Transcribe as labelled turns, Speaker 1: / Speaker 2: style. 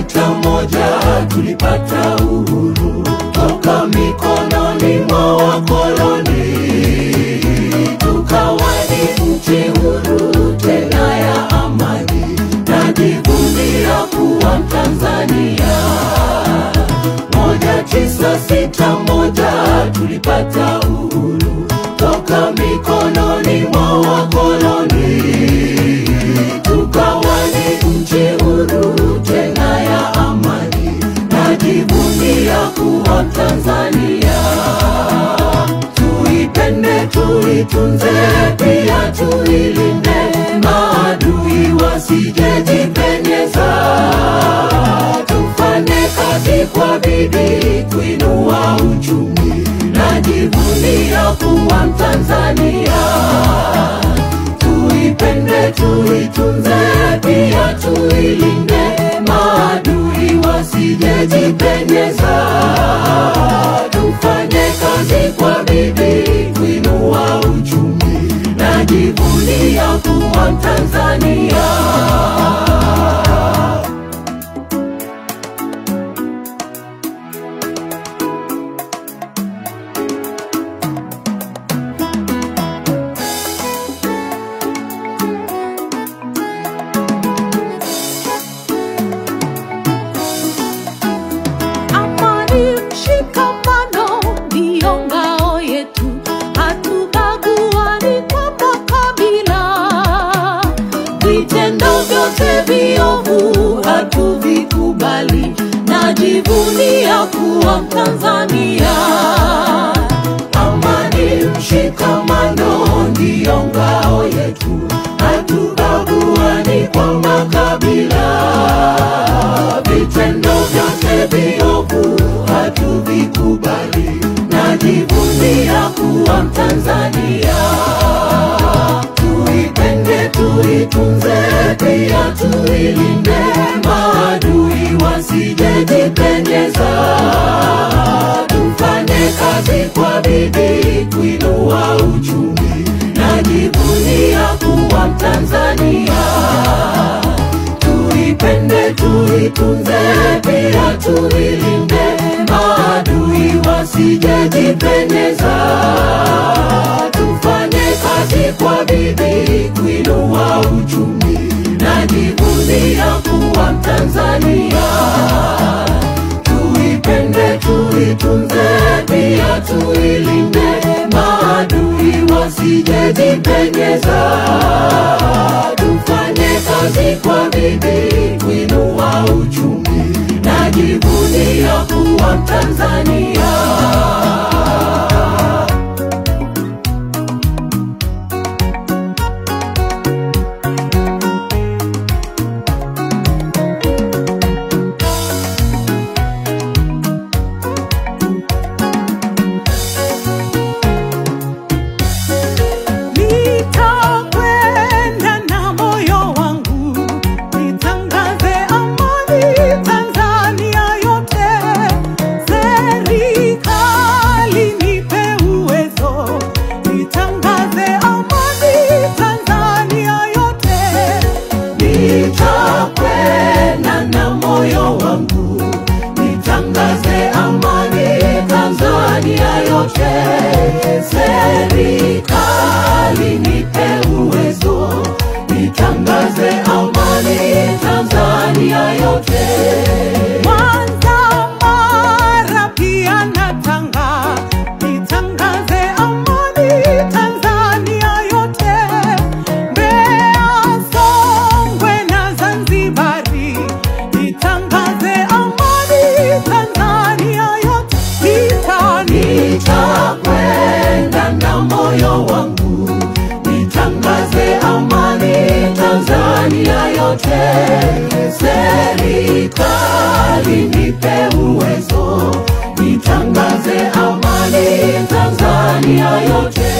Speaker 1: 961 tulipata uhuru toka mikononi mwa wakoloni, tukawa ni nchi huru tena ya amani. Najivunia kuwa Mtanzania. 1961 tulipata uhuru toka mikononi mwa wakoloni, tukawa ni nchi huru tena ya amani. Najivunia kuwa Mtanzania. Tuipende, tuitunze, pia tuilinde, maadui wasijejipenyeza. Tufanye kazi kwa bidii kuinua uchumi. Najivunia kuwa Mtanzania. Tuipende, tuitunze, pia tuilinde, maadui wasijejipenyeza. Tufanye kazi kwa bidii kuinua uchumi. Najivunia kuwa Mtanzania. Hatuvikubali. Najivunia kuwa Mtanzania. Amani, mshikamano ndiyo ngao yetu. Hatubaguani kwa makabila. Vitendo vyote viovu hatuvikubali. Najivunia kuwa Mtanzania. Tuipende, tuitunze, pia tuilinde, maadui wasijejipenyeza. Tufanye kazi kwa bidii kuinua uchumi. Najivunia kuwa Mtanzania. Tuipende, tuitunze, pia tuilinde, maadui wasijejipenyeza. Tufanye kazi kwa bidii kuinua uchumi. Najivunia kuwa Mtanzania. Tuipende, tuitunze, pia tuilinde, maadui wasijejipenyeza. Tufanye kazi kwa bidii kuinua uchumi. Najivunia kuwa Mtanzania. Nitakwenda na moyo wangu, nitangaze amani Tanzania yote. Serikali nipe uwezo, nitangaze amani Tanzania yote. Mwanza, Mara pia na Tanga, nitangaze amani Tanzania yote. Mbeya, Songwe na Zanzibari, nitangaze amani Tanzania yote. Nitakwenda na moyo wangu, nitangaze amani Tanzania yote. Serikali nipe uwezo, nitangaze amani Tanzania yote.